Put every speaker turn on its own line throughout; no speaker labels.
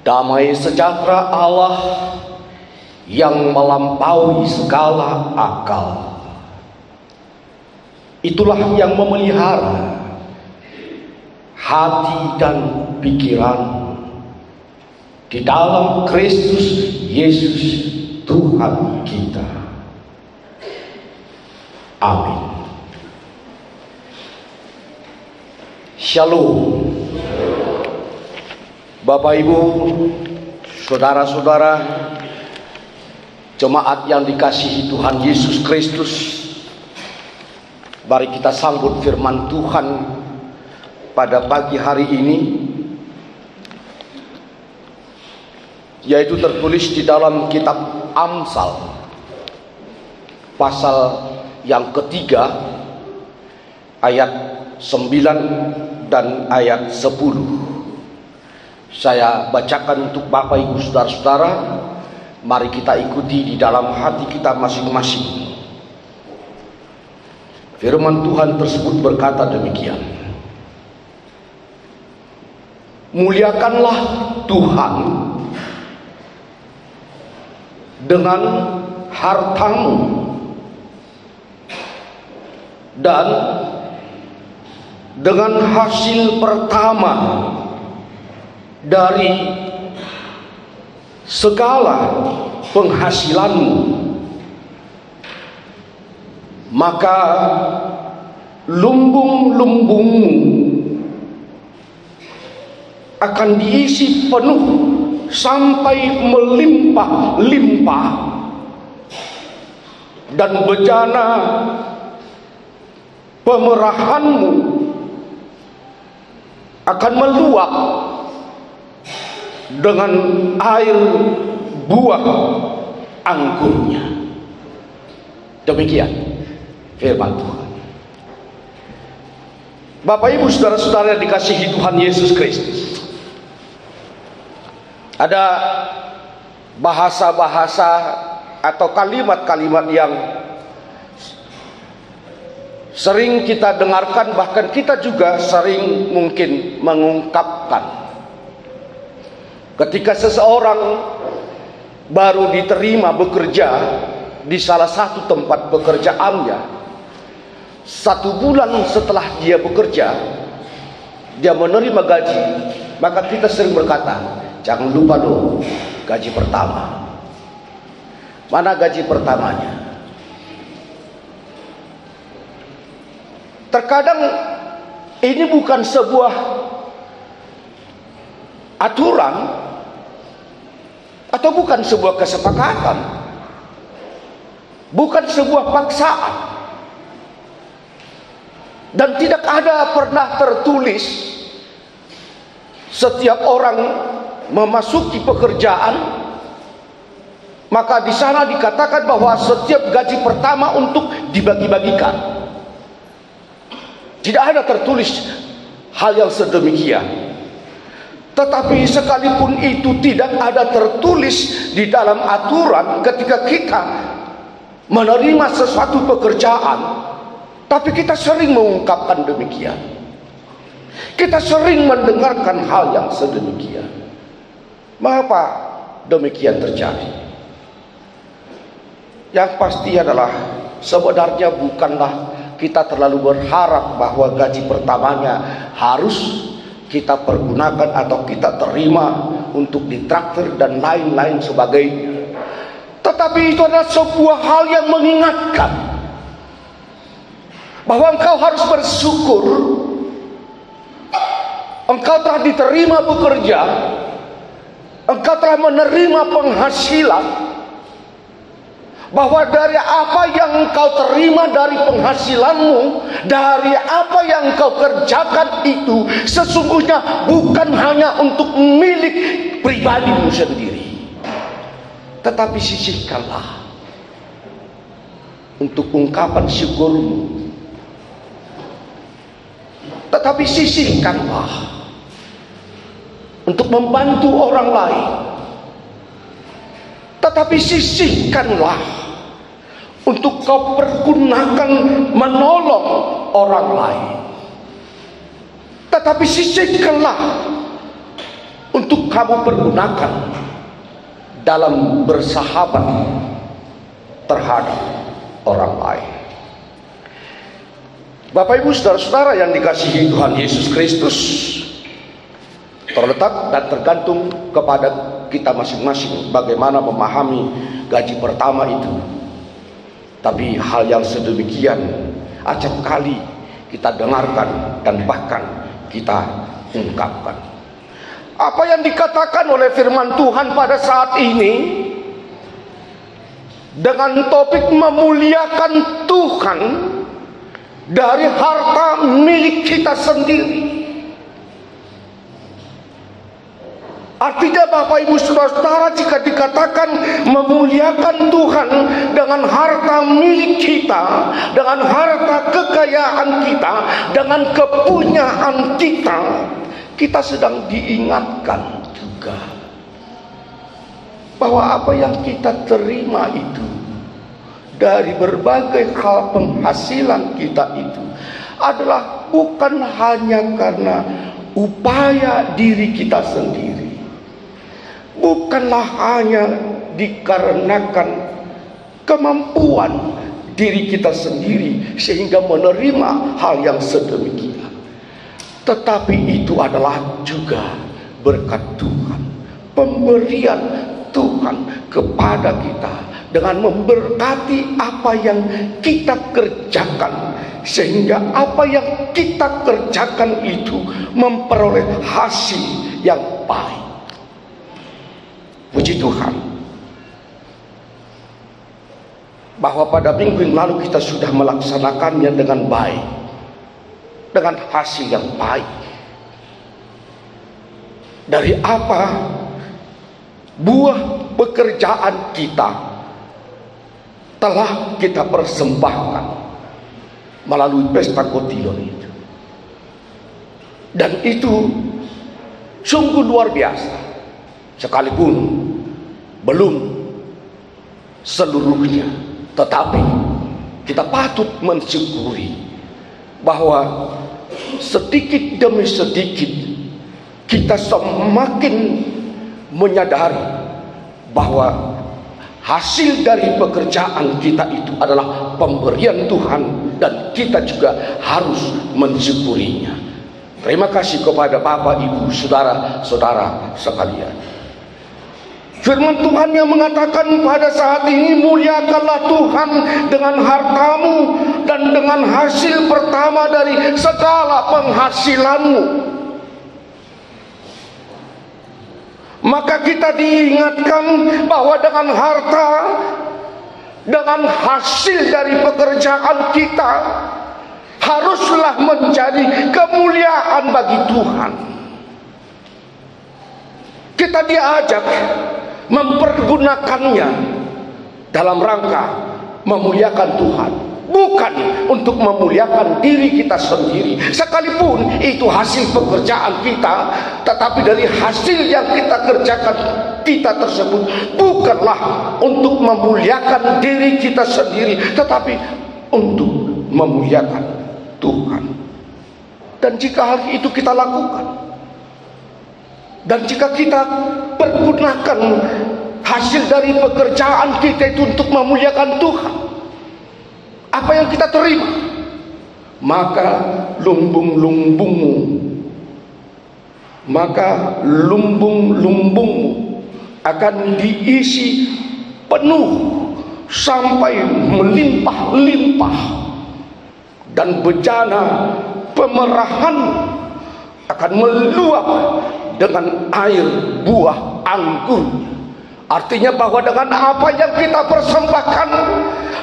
Damai sejahtera Allah yang melampaui segala akal, itulah yang memelihara hati dan pikiran di dalam Kristus Yesus Tuhan kita. Amin. Shalom. Bapak Ibu, saudara-saudara, jemaat yang dikasihi Tuhan Yesus Kristus, mari kita sambut firman Tuhan pada pagi hari ini, yaitu tertulis di dalam kitab Amsal pasal yang ketiga ayat 9 dan ayat 10. Saya bacakan untuk Bapak Ibu saudara-saudara. Mari kita ikuti di dalam hati kita masing-masing. Firman Tuhan tersebut berkata demikian: muliakanlah Tuhan dengan hartamu dan dengan hasil pertama dari segala penghasilanmu, maka lumbung-lumbungmu akan diisi penuh sampai melimpah-limpah, dan bejana pemerahanmu akan meluap dengan air buah anggurnya. Demikian firman Tuhan. Bapak Ibu saudara-saudara yang dikasihi Tuhan Yesus Kristus, ada bahasa-bahasa atau kalimat-kalimat yang sering kita dengarkan, bahkan kita juga sering mungkin mengungkapkan. Ketika seseorang baru diterima bekerja di salah satu tempat pekerjaannya, 1 bulan setelah dia bekerja, dia menerima gaji, maka kita sering berkata, jangan lupa dong gaji pertama. Mana gaji pertamanya? Terkadang ini bukan sebuah aturan atau bukan sebuah kesepakatan, bukan sebuah paksaan, dan tidak ada pernah tertulis setiap orang memasuki pekerjaan maka di sana dikatakan bahwa setiap gaji pertama untuk dibagi-bagikan. Tidak ada tertulis hal yang sedemikian. Tetapi sekalipun itu tidak ada tertulis di dalam aturan ketika kita menerima sesuatu pekerjaan, tapi kita sering mengungkapkan demikian. Kita sering mendengarkan hal yang sedemikian. Mengapa demikian terjadi? Yang pasti adalah sebenarnya bukanlah kita terlalu berharap bahwa gaji pertamanya harus kita pergunakan atau kita terima untuk ditraktir dan lain-lain sebagainya. Tetapi itu adalah sebuah hal yang mengingatkan bahwa engkau harus bersyukur. Engkau telah diterima bekerja, engkau telah menerima penghasilan, bahwa dari apa yang engkau terima dari penghasilanmu, dari apa yang engkau kerjakan itu sesungguhnya bukan hanya untuk milik pribadimu sendiri, tetapi sisihkanlah untuk ungkapan syukurmu, tetapi sisihkanlah untuk membantu orang lain, tetapi sisihkanlah untuk kau pergunakan menolong orang lain, tetapi sisihkanlah untuk kamu pergunakan dalam bersahabat terhadap orang lain. Bapak Ibu saudara-saudara yang dikasihi Tuhan Yesus Kristus, terletak dan tergantung kepada kita masing-masing bagaimana memahami gaji pertama itu. Tapi hal yang sedemikian acap kali kita dengarkan dan bahkan kita ungkapkan. Apa yang dikatakan oleh firman Tuhan pada saat ini dengan topik memuliakan Tuhan dari harta milik kita sendiri. Artinya Bapak Ibu saudara-saudara, jika dikatakan memuliakan Tuhan dengan harta milik kita, dengan harta kekayaan kita, dengan kepunyaan kita, kita sedang diingatkan juga bahwa apa yang kita terima itu dari berbagai hal penghasilan kita itu adalah bukan hanya karena upaya diri kita sendiri, bukanlah hanya dikarenakan kemampuan diri kita sendiri sehingga menerima hal yang sedemikian, tetapi itu adalah juga berkat Tuhan, pemberian Tuhan kepada kita dengan memberkati apa yang kita kerjakan, sehingga apa yang kita kerjakan itu memperoleh hasil yang baik. Puji Tuhan bahwa pada minggu yang lalu kita sudah melaksanakannya dengan baik, dengan hasil yang baik. Dari apa? Buah pekerjaan kita telah kita persembahkan melalui pesta kotilon itu. Dan itu sungguh luar biasa, sekalipun belum seluruhnya, tetapi kita patut mensyukuri bahwa sedikit demi sedikit kita semakin menyadari bahwa hasil dari pekerjaan kita itu adalah pemberian Tuhan, dan kita juga harus mensyukurinya. Terima kasih kepada Bapak, Ibu, saudara-saudara sekalian. Firman Tuhan yang mengatakan pada saat ini, muliakanlah Tuhan dengan hartamu dan dengan hasil pertama dari segala penghasilanmu. Maka kita diingatkan bahwa dengan harta, dengan hasil dari pekerjaan kita, haruslah menjadi kemuliaan bagi Tuhan. Kita diajak mempergunakannya dalam rangka memuliakan Tuhan, bukan untuk memuliakan diri kita sendiri, sekalipun itu hasil pekerjaan kita. Tetapi dari hasil yang kita kerjakan kita tersebut bukanlah untuk memuliakan diri kita sendiri, tetapi untuk memuliakan Tuhan. Dan jika hal itu kita lakukan, dan jika kita pergunakan hasil dari pekerjaan kita itu untuk memuliakan Tuhan, apa yang kita terima, maka lumbung-lumbungmu akan diisi penuh sampai melimpah-limpah, dan bejana pemerahan akan meluap dengan air buah anggur. Artinya bahwa dengan apa yang kita persembahkan,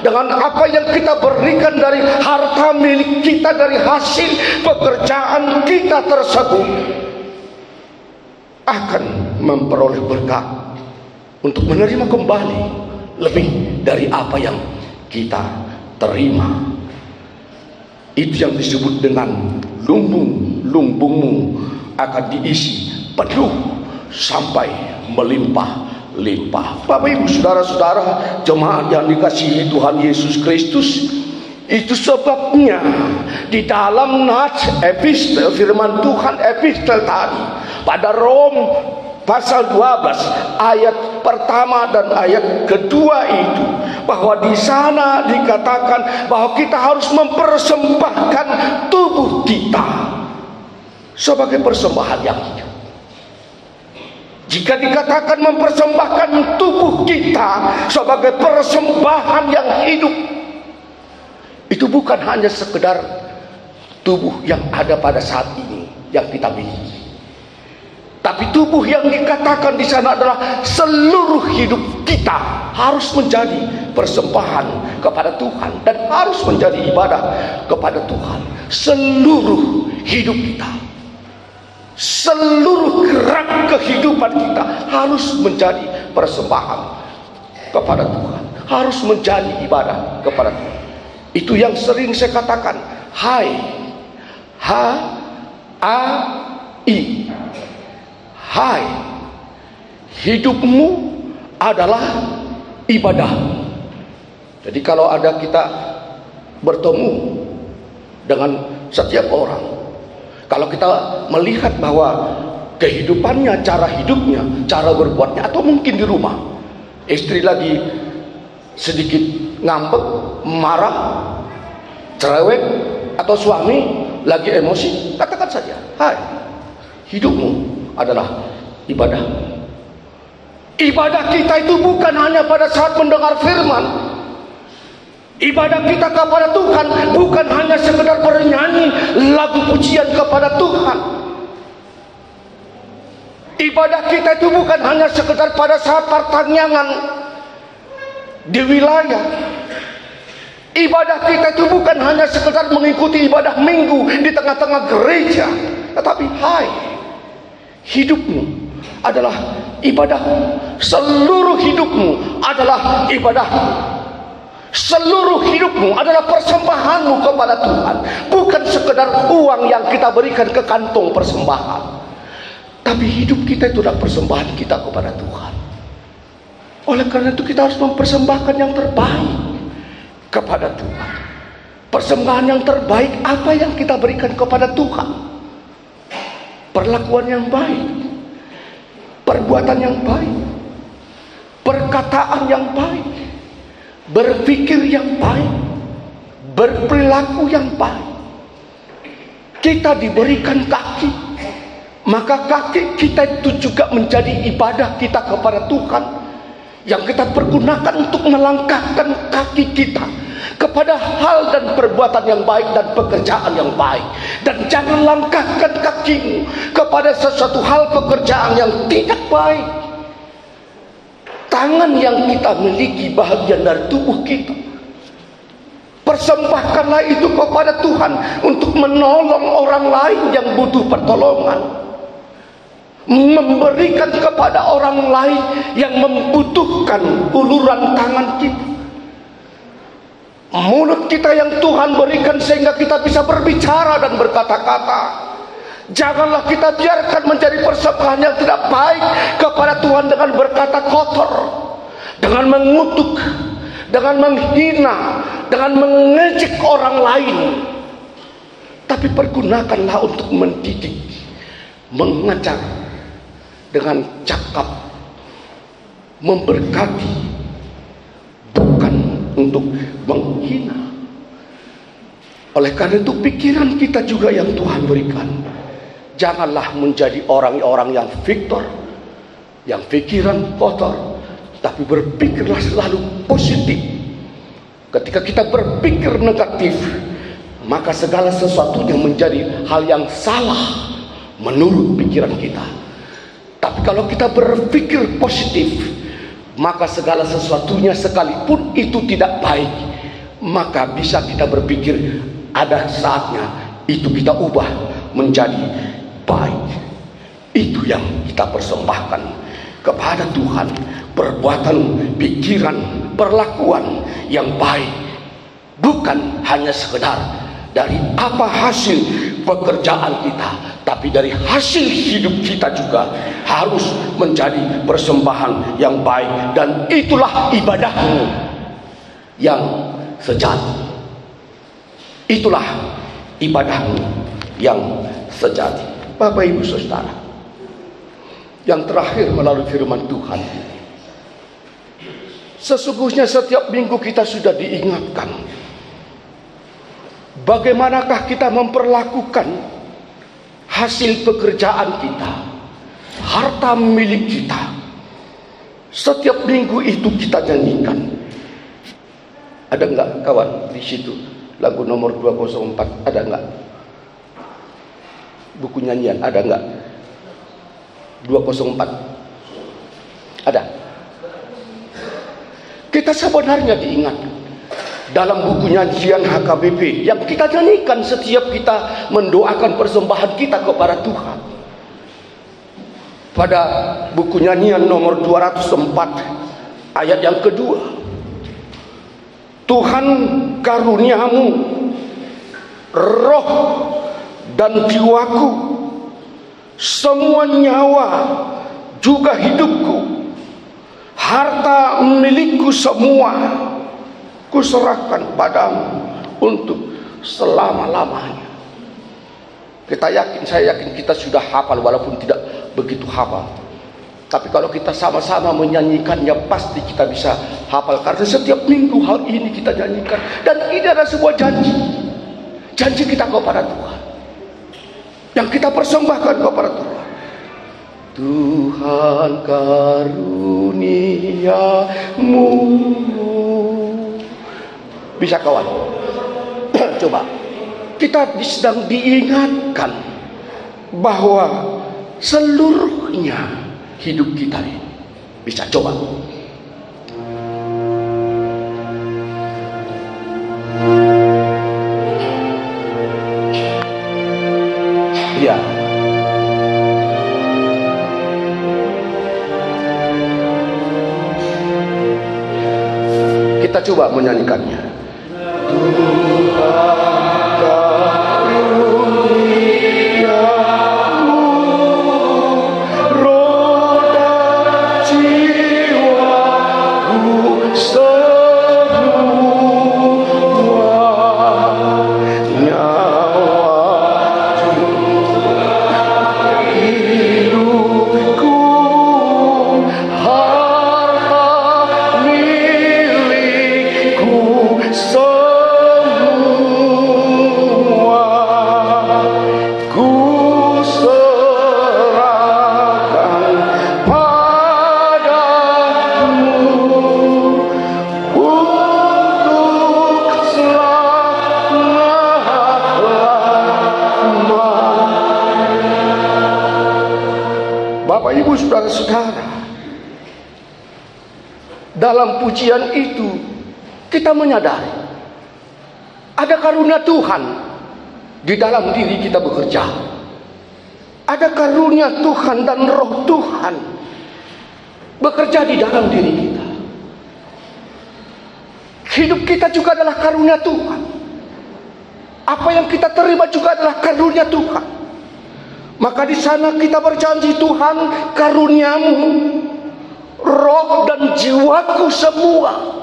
dengan apa yang kita berikan dari harta milik kita, dari hasil pekerjaan kita tersebut, akan memperoleh berkat untuk menerima kembali lebih dari apa yang kita terima. Itu yang disebut dengan lumbung-lumbungmu akan diisi penuh sampai melimpah-limpah. Bapak, Ibu, saudara-saudara jemaat yang dikasihi Tuhan Yesus Kristus, itu sebabnya di dalam nats epistel firman Tuhan, epistel tadi pada Rom pasal 12 ayat pertama dan ayat kedua itu, bahwa di sana dikatakan bahwa kita harus mempersembahkan tubuh kita sebagai persembahan yang hidup. Jika dikatakan mempersembahkan tubuh kita sebagai persembahan yang hidup, itu bukan hanya sekedar tubuh yang ada pada saat ini yang kita miliki, tapi tubuh yang dikatakan di sana adalah seluruh hidup kita harus menjadi persembahan kepada Tuhan dan harus menjadi ibadah kepada Tuhan. Seluruh hidup kita, seluruh gerak kehidupan kita harus menjadi persembahan kepada Tuhan, harus menjadi ibadah kepada Tuhan. Itu yang sering saya katakan, H-A-I, hai, hidupmu adalah ibadah. Jadi kalau ada kita bertemu dengan setiap orang, kalau kita melihat bahwa kehidupannya, cara hidupnya, cara berbuatnya, atau mungkin di rumah istri lagi sedikit ngambek, marah, cerewet, atau suami lagi emosi, katakan saja, hai, hidupmu adalah ibadah. Ibadah kita itu bukan hanya pada saat mendengar firman. Ibadah kita kepada Tuhan bukan hanya sekedar bernyanyi lagu pujian kepada Tuhan. Ibadah kita itu bukan hanya sekedar pada saat pertanyaan di wilayah. Ibadah kita itu bukan hanya sekedar mengikuti ibadah minggu di tengah-tengah gereja, tetapi hai, hidupmu adalah ibadahmu. Seluruh hidupmu adalah ibadahmu. Seluruh hidupmu adalah persembahanmu kepada Tuhan. Bukan sekedar uang yang kita berikan ke kantong persembahan, tapi hidup kita itu adalah persembahan kita kepada Tuhan. Oleh karena itu kita harus mempersembahkan yang terbaik kepada Tuhan. Persembahan yang terbaik apa yang kita berikan kepada Tuhan? Perlakuan yang baik, perbuatan yang baik, perkataan yang baik, berpikir yang baik, berperilaku yang baik. Kita diberikan kaki, maka kaki kita itu juga menjadi ibadah kita kepada Tuhan, yang kita pergunakan untuk melangkahkan kaki kita kepada hal dan perbuatan yang baik dan pekerjaan yang baik. Dan jangan langkahkan kakimu kepada sesuatu hal pekerjaan yang tidak baik. Tangan yang kita miliki bahagian dari tubuh kita. Persembahkanlah itu kepada Tuhan untuk menolong orang lain yang butuh pertolongan, memberikan kepada orang lain yang membutuhkan uluran tangan kita. Mulut kita yang Tuhan berikan sehingga kita bisa berbicara dan berkata-kata. Janganlah kita biarkan menjadi persembahan yang tidak baik kepada Tuhan dengan berkata kotor, dengan mengutuk, dengan menghina, dengan mengejek orang lain. Tapi pergunakanlah untuk mendidik, mengajar dengan cakap, memberkati, bukan untuk menghina. Oleh karena itu pikiran kita juga yang Tuhan berikan, janganlah menjadi orang-orang yang victor, yang pikiran kotor, tapi berpikirlah selalu positif. Ketika kita berpikir negatif, maka segala sesuatunya menjadi hal yang salah menurut pikiran kita. Tapi kalau kita berpikir positif, maka segala sesuatunya sekalipun itu tidak baik, maka bisa kita berpikir ada saatnya itu kita ubah menjadi baik. Itu yang kita persembahkan kepada Tuhan. Perbuatan, pikiran, perlakuan yang baik, bukan hanya sekedar dari apa hasil pekerjaan kita, tapi dari hasil hidup kita juga harus menjadi persembahan yang baik. Dan itulah ibadahmu yang sejati. Itulah ibadahmu yang sejati. Bapak Ibu Saudara, yang terakhir melalui firman Tuhan. Sesungguhnya setiap minggu kita sudah diingatkan bagaimanakah kita memperlakukan hasil pekerjaan kita, harta milik kita. Setiap minggu itu kita nyanyikan. Ada enggak kawan di situ lagu nomor 204? Ada enggak? Buku nyanyian ada enggak? 204 ada. Kita sebenarnya diingat dalam buku nyanyian HKBP yang kita nyanyikan setiap kita mendoakan persembahan kita kepada Tuhan. Pada buku nyanyian nomor 204 ayat yang kedua, Tuhan karuniamu, roh dan jiwaku, semua nyawa juga hidupku, harta milikku semua kuserahkan padamu untuk selama-lamanya. Saya yakin kita sudah hafal walaupun tidak begitu hafal. Tapi kalau kita sama-sama menyanyikannya pasti kita bisa hafal. Karena setiap minggu hal ini kita nyanyikan. Dan ini adalah sebuah janji. Janji kita kepada Tuhan. Yang kita persembahkan kepada Tuhan. Tuhan karuniamu. Bisa kawan? Coba. Kita sedang diingatkan bahwa seluruhnya hidup kita ini. Bisa coba. Ya. Kita coba menyanyikannya. Bapak Ibu saudara-saudara, dalam pujian itu kita menyadari ada karunia Tuhan di dalam diri kita bekerja. Ada karunia Tuhan dan roh Tuhan bekerja di dalam diri kita. Hidup kita juga adalah karunia Tuhan. Apa yang kita terima juga adalah karunia Tuhan. Maka di sana kita berjanji, Tuhan karuniamu, roh dan jiwaku semua,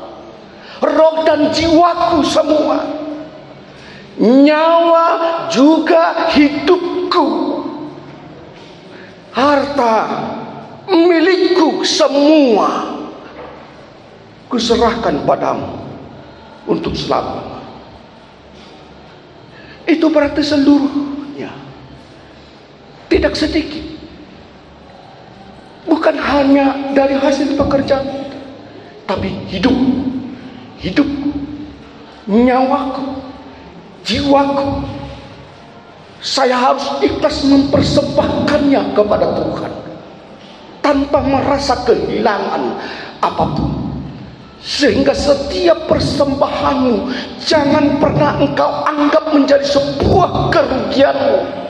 roh dan jiwaku semua, nyawa juga hidupku, harta milikku semua kuserahkan padamu untuk selamanya. Itu berarti seluruhnya. Tidak sedikit. Bukan hanya dari hasil pekerjaan kita, tapi hidupku, nyawaku, jiwaku. Saya harus ikhlas mempersembahkannya kepada Tuhan tanpa merasa kehilangan apapun. Sehingga setiap persembahanmu jangan pernah engkau anggap menjadi sebuah kerugianmu.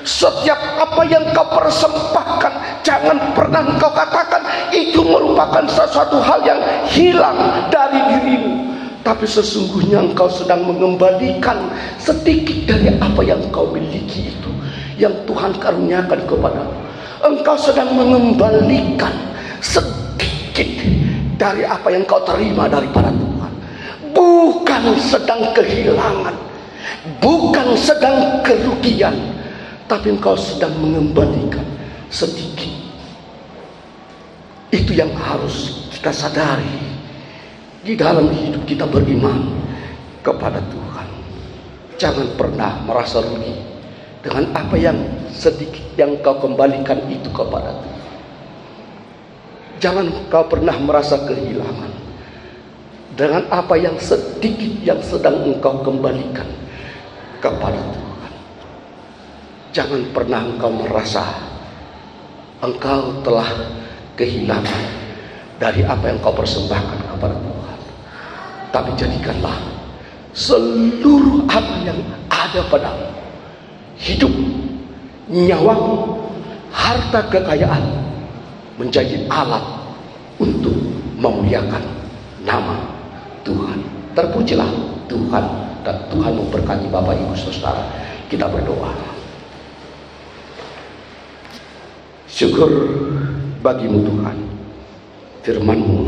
Setiap apa yang kau persembahkan, jangan pernah kau katakan itu merupakan sesuatu hal yang hilang dari dirimu. Tapi sesungguhnya engkau sedang mengembalikan sedikit dari apa yang kau miliki itu, yang Tuhan karuniakan kepadamu. Engkau sedang mengembalikan sedikit dari apa yang kau terima daripada Tuhan. Bukan sedang kehilangan, bukan sedang kerugian, tapi engkau sedang mengembalikan sedikit Itu yang harus kita sadari di dalam hidup kita beriman kepada Tuhan. Jangan pernah merasa rugi dengan apa yang sedikit yang kau kembalikan itu kepada Tuhan. Jangan kau pernah merasa kehilangan dengan apa yang sedikit yang sedang engkau kembalikan kepada Tuhan. Jangan pernah engkau merasa engkau telah kehilangan dari apa yang kau persembahkan kepada Tuhan. Tapi jadikanlah seluruh apa yang ada padamu, hidup, nyawamu, harta kekayaan, menjadi alat untuk memuliakan nama Tuhan. Terpujilah Tuhan, dan Tuhan memberkati Bapak Ibu Saudara. Kita berdoa. Syukur bagimu Tuhan, firman-Mu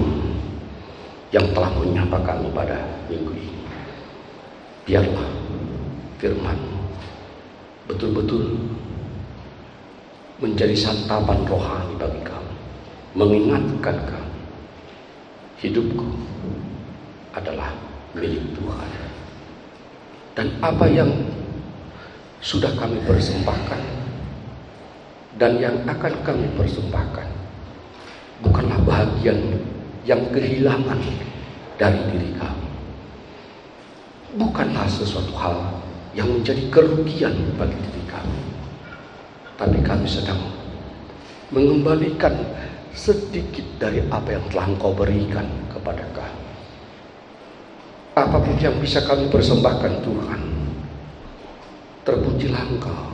yang telah menyapa kami pada minggu ini. Biarlah firman-Mu betul-betul menjadi santapan rohani bagi kami, mengingatkan kami hidupku adalah milik Tuhan, dan apa yang sudah kami persembahkan dan yang akan kami persembahkan bukanlah bahagian yang kehilangan dari diri kami, bukanlah sesuatu hal yang menjadi kerugian bagi diri kami, tapi kami sedang mengembalikan sedikit dari apa yang telah Engkau berikan kepada kami. Apapun yang bisa kami persembahkan Tuhan, terpujilah Engkau,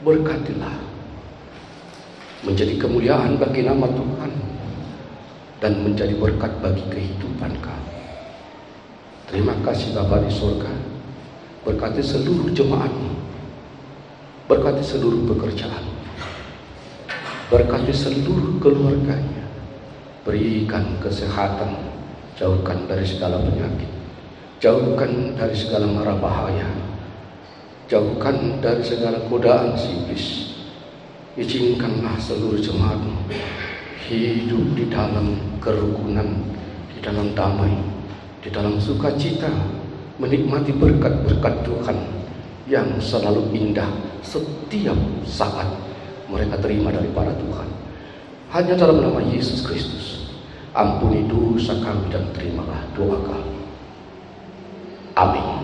berkatilah, menjadi kemuliaan bagi nama Tuhan dan menjadi berkat bagi kehidupan kami. Terima kasih Bapa di surga, berkati seluruh jemaat-Mu, berkati seluruh pekerjaan, berkati seluruh keluarganya, berikan kesehatan, jauhkan dari segala penyakit, jauhkan dari segala mara bahaya, jauhkan dari segala godaan iblis. Izinkanlah seluruh jemaat-Mu hidup di dalam kerukunan, di dalam damai, di dalam sukacita, menikmati berkat-berkat Tuhan yang selalu indah setiap saat mereka terima dari para Tuhan. Hanya dalam nama Yesus Kristus, ampuni dosa kami dan terimalah doa kami. Amin.